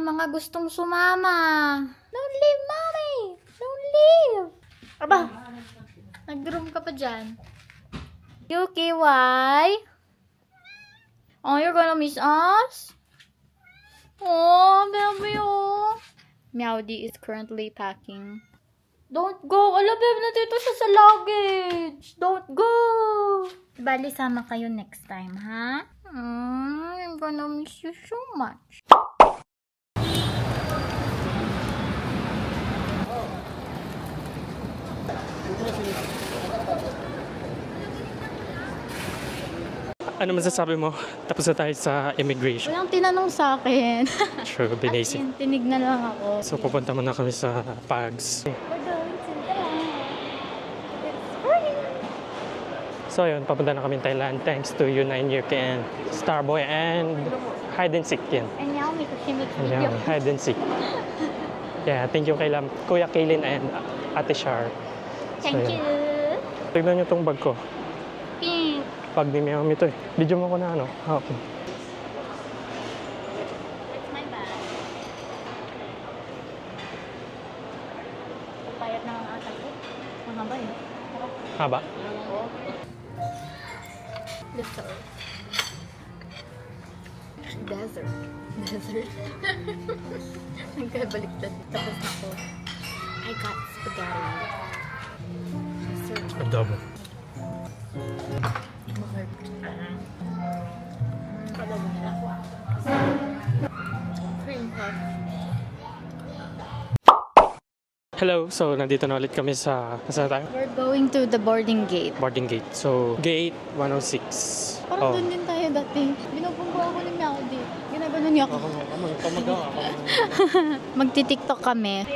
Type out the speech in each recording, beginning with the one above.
mga gustong sumama. Don't leave, mommy! Don't leave! Aba, nag-room ka pa dyan. Yuki, why? Oh, you're gonna miss us? Oh, baby, oh. Meowdy is currently packing. Don't go! Ala, babe, nandito siya sa luggage! Don't go! Bali, sama kayo next time, ha? I'm gonna miss you so much. Ano masasabi mo? Tapos na tayo sa immigration. Walang tinanong sa akin. Sure, binasik. Tinignan lang ako. So, pupunta muna kami sa PAGS. So, yun. Papunta na kami Thailand. Thanks to U9 UK and Starboy and Hide and Seek yan. And now, may kakimik Yeah, Hide and Seek. Yeah, thank you kay Kuya Kaylin and Ate Shar. Thank you. Tignan nyo tong bag ko. Pink. Pag ni Miami to eh. Video mo ko na ano. Okay. That's my bag. Payat na ang atal ko. Ang haba eh. Haba? Desert. Desert. Desert. Nagkabaliktad. Tapos na ako. I got spaghetti. Adobo. Hello, so nandito na ulit kami sa saan tayo? We're going to the boarding gate. Boarding gate. So, gate 106. Parang doon din tayo dati. Binubunggo ako ni Meowdy. Ginagano niya ako. Magti-tiktok kami.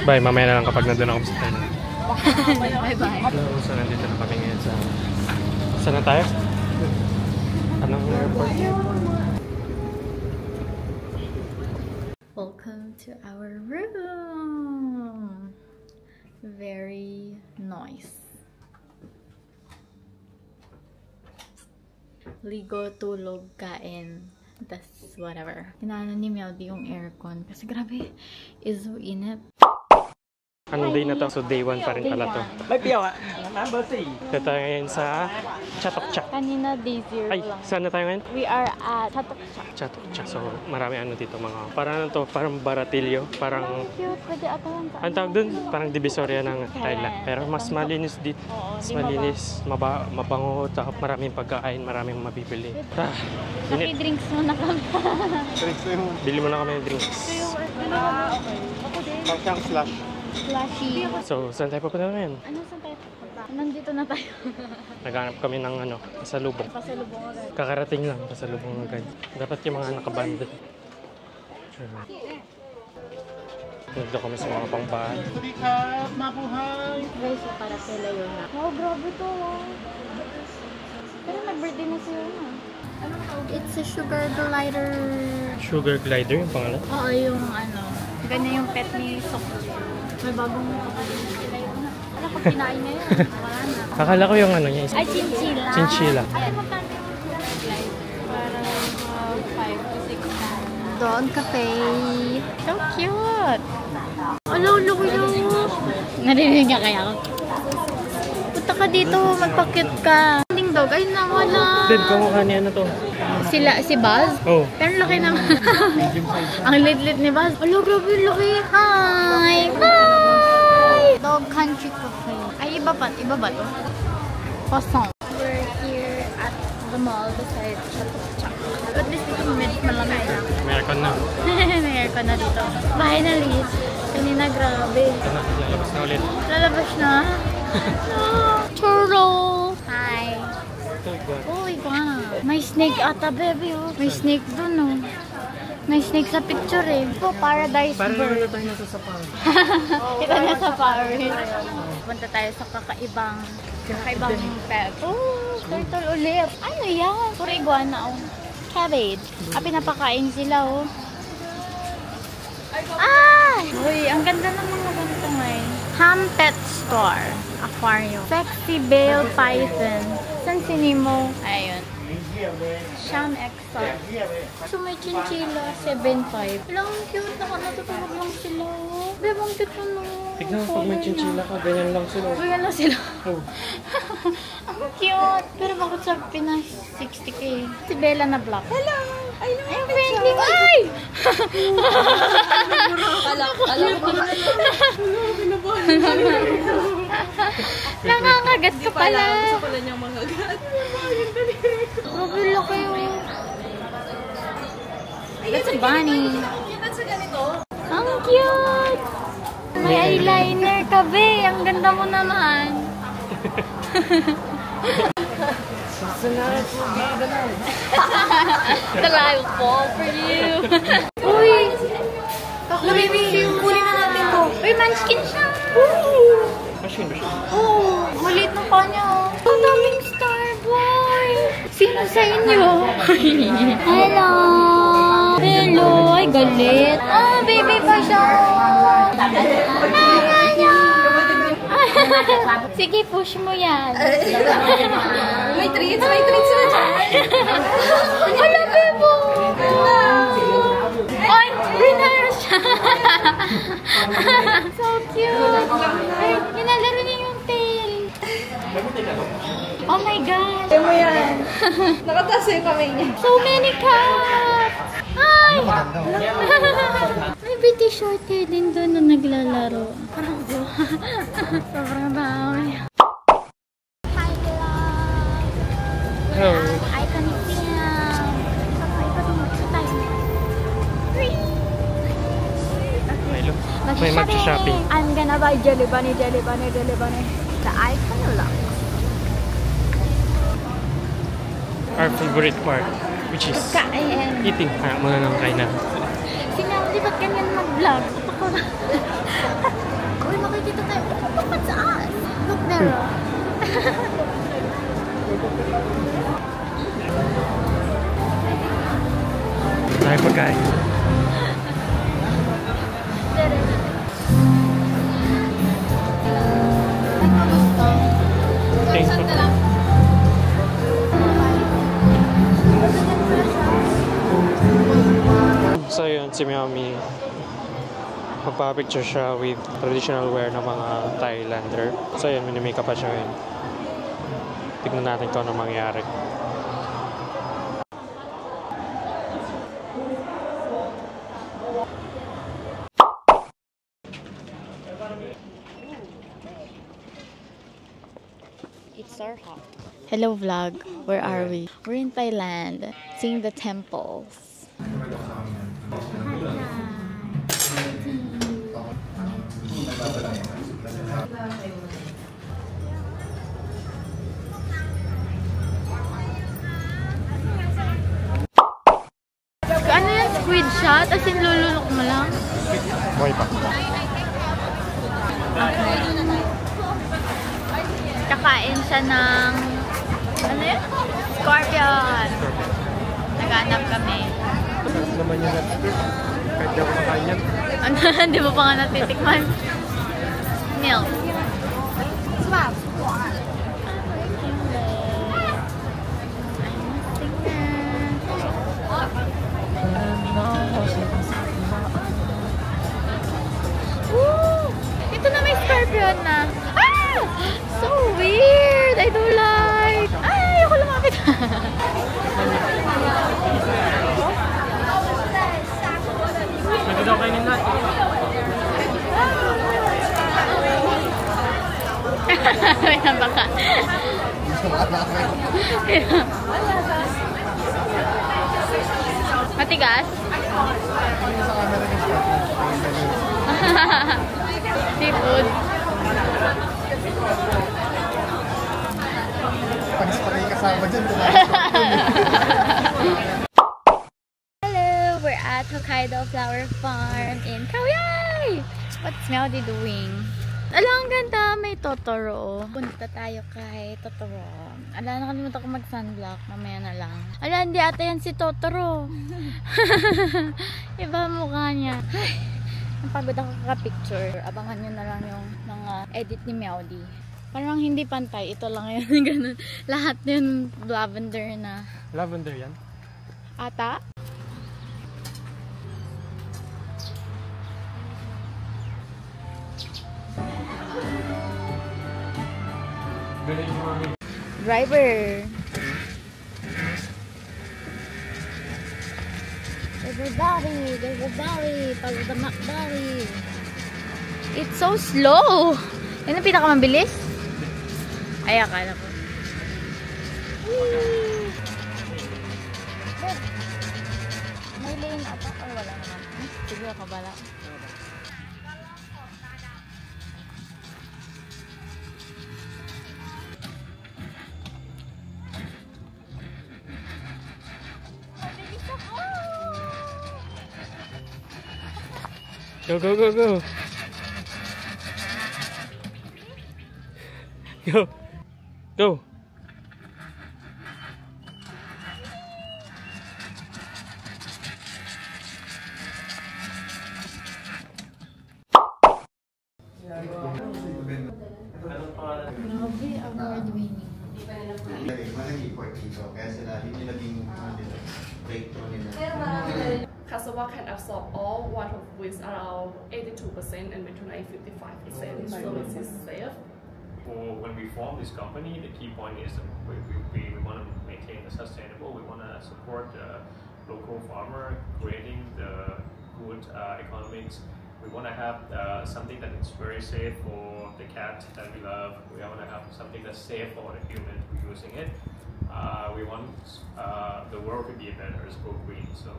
Bye, mamaya na lang kapag nandun ako sa Thailand. Bye-bye. Hello, so nandito na kami ngayon sa... Saan na tayo? Anong airport? Welcome to our room. Very nice. Ligo, tulog, kain. That's whatever. Inaano ni Meowdy yung aircon. Kasi grabe, is so init. Anong day na to? So day 1 pa rin pala to. May piyaw ah. Number 3. Dito tayo ngayon sa Chatokchak. Kanina day 0 Ay, lang. saan na tayo ngayon? We are at Chatokchak. Chatokchak. So marami ano dito mga... Parang ano to? Parang baratilyo. Parang... Cute. Pwede ata lang. Ang tawag dun? Parang divisoria ng Thailand. Pero mas malinis dito. Mas malinis. Mabango. Tapos maraming pagkain. Maraming mabibili. Ah, init. Drinks mo na kami. Bili mo na kami ng drinks. Ako din. Pagkang slash. Flashy. So, saan tayo pupunta ngayon? Ano saan tayo pupunta? Nandito na tayo. Naghanap kami ng ano, pasalubong. Pasalubong agad. Kakarating lang, pasalubong agad. Dapat yung mga nakabandit. Nagdo kami sa mga pangbahay. Mabuhay! Guys, so para sila yun na. Oh, grabe to. Pero nag-birthday na siya na. It's a sugar glider. Sugar glider yung pangalan? Oo, yung ano. Ganyan yung pet ni Sok. May bagong sila yun na. Alam ko, kinain na yun. Wala na. Akala ko yung ano niya. Ay, chinchilla. Chinchilla. Ay, magkano yung sugar glider? Parang 5 to 6 na. Doon, cafe. So cute. Alo, loko yun. Narinig niya kaya ako. Punta ka dito, magpa-cute ka. Ending dog, ay nawala. Then, kamukha niya na to. Si Buzz? Oh. Pero laki naman. Ang lit-lit ni Buzz. Alo, grabe laki. Hi! Hi! Dog Country Cafe. Ay, iba ba to? Croissant. We're here at the mall beside Chatokchak. At least ito malamig lang. May aircon na. May aircon na dito. Finally! Kanina gabi. Ano, lalabas na ulit. Lalabas na? No. Churro! Hi. Ito, igual. Oh, iguana. May snake ata, baby. Oh. May snake dun, oh. May snake sa picture, eh. Oh, paradise Parang bird. naman tayo nasa safari. Kita niya sa Paris. Punta tayo sa kakaibang pet. Oh, turtle ulit. Ano yan? Puro iguana, oh. Cabbage. Pinapakain sila, oh. Ah! Uy, ang ganda ng mga ganito ngayon. Ham Pet Store. Aquarium. Sexy Bale Python. San si Nemo? Ayun. Sham Exotic. So may chinchilla, 7.5. Lang cute, natutulog lang sila. Bebe, ang cute mo. Tignan mo, pag may chinchilla ka, ganyan lang sila. Ganyan lang sila. Oh. Ang cute. Pero bakit sa Pinas, 60k? Si Bella na black. Hello! I know. Ay, friendly. Ay! Nangangagat ka pala. Gusto ko lang niyang mangagat. Grabe laki yun. That's a bunny. That's ganito. Ang cute! May eyeliner ka, be. Ang ganda mo naman. The live fall for you. Uy! Baby, kunin na natin to. Uy, manskin siya. Machine ba siya? Oh, maliit ng kanya. Ang daming Starboy. Sino sa inyo? Hello. Hello. Ay, galit. Oh, baby pa siya. Sige, push mo yan. May treats na dyan. Wala, bebo. Ay, rinara siya. So cute. Ay, ginalaro niya yung tail. Oh my God. Kaya mo yan. Nakataas yung kamay niya. So many cats. Ay! May bitty short hair din doon na naglalaro. Parang sobrang dami. Hi, love. Hello. I can film. Milo. May mag-shopping. I'm gonna buy jelly bunny. The icon lang. Our favorite part, which is Kain. eating. Muna nang kainan. Sinabi, ba't ganyan mag-vlog? Uy, makikita tayo. Look at us. Look there. Tayo pagkain. Thanks po. So yun, si Miami, magpapicture siya with traditional wear ng mga Thailander. So yun, minimake pa siya ngayon. Tignan natin kung ano mangyari. It's our hot. Hello vlog, where are we? We're in Thailand, seeing the temples. Ano yan? Squid shot? As in lululok mo lang? Boy pa. Okay. Kakain siya ng... Ano yun? Scorpion! Naghanap kami. Sarap naman yung lobster. Kahit di ako makain yan. Ano? Di mo pa nga natitikman? Milk. Swap. Ito na may scorpion na. Ah! So weird! I don't like. Ay, ako lumapit. Pwede daw kainin natin. May nabaka. Matigas? Hello, we're at Hokkaido Flower Farm in Kaohsiung. What's Melody doing? Ala, ang ganda. May Totoro. Punta tayo kay Totoro. Ala, nakalimutan ko mag-sunblock. Mamaya na lang. Ala, hindi ata yan si Totoro. Iba mukha niya. Ay, napagod ako kaka-picture. Abangan nyo na lang yung mga edit ni Melody. Parang hindi pantay. Ito lang yun. Ganun. Lahat yun lavender na. Lavender yan? Ata? Driver. There's a Bali. Pagdamak Bali. It's so slow. Yan ang pinakamabilis? Ay, akala ko. May lane ata or wala naman? Siguro kabala. Go, go, go, go. Go. Go. Grabe, award-winning. Mag-report dito, kaya sila hindi naging breakthrough nila. Cassava can absorb all water with around 82% and metronite 55%, so it is safe. When we form this company, the key point is that we want to maintain the sustainable. We want to support the local farmer, creating the good economics. We want to have something that is very safe for the cat that we love. We want to have something that's safe for the human using it. We want the world to be better as go green. So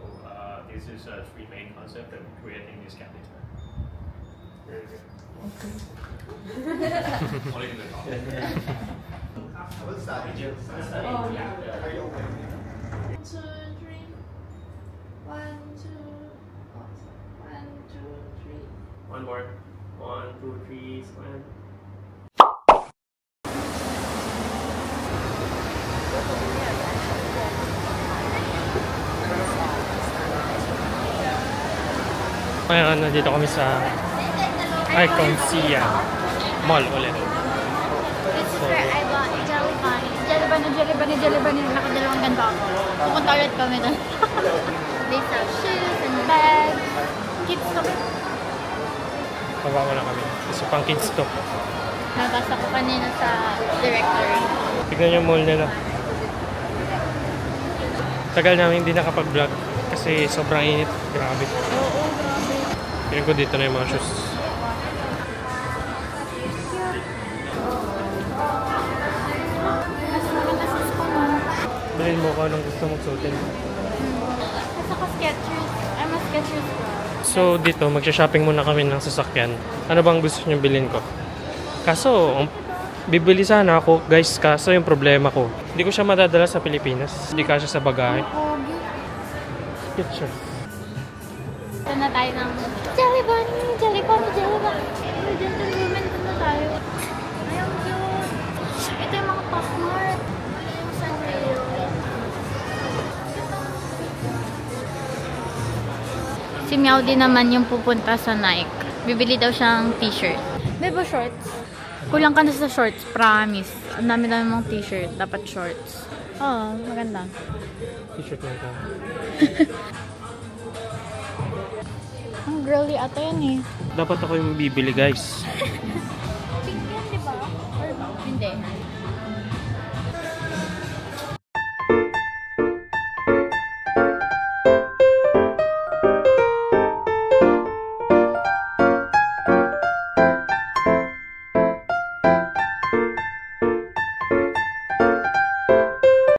this is three main concepts that we're creating this capital. Very good. Only in the top. What's that? Oh, yeah. Are you okay? 1, 2, 3. 1, 2. 1, 2, 3. One more. 1, 2, 3. Slam. Ngayon, nandito kami sa Icon Sia Mall ulit. This is where I bought Jelly Bunny. Nakadalawang ganito ako. Pupunta ulit kami doon. They sell shoes and bags. Kids to. Pabawa na kami. Isa pang kids to. Nabasa ko kanina sa directory. Tignan yung mall nila. Tagal namin hindi nakapag-vlog kasi sobrang init. Grabe. Oo, grabe. Piling ko dito na yung mga shoes. Bilhin mo kung anong gusto mong suotin. Kasi ako Skechers. I'm a Skechers girl. So dito, magsha-shopping muna kami ng sasakyan. Ano bang gusto nyo bilhin ko? Kaso, bibili sana ako, guys, kaso yung problema ko. Hindi ko siya madadala sa Pilipinas. Hindi kasya sa bagahe. Pogi. Picture. Ito na tayo ng Jelly Bunny. Gentlewoman, ito na tayo. Ay, ang cute. Ito yung mga Pasmart. Yung Sanrio. Si Meowdy naman yung pupunta sa Nike. Bibili daw siyang t-shirt. Bebo shorts. Kulang ka na sa shorts, promise. Ang dami-dami mong t-shirt. Dapat shorts. Oo, maganda. T-shirt na ito. Ang girly ata yan eh. Dapat ako yung bibili, guys. Pink yan, di ba? Or hindi?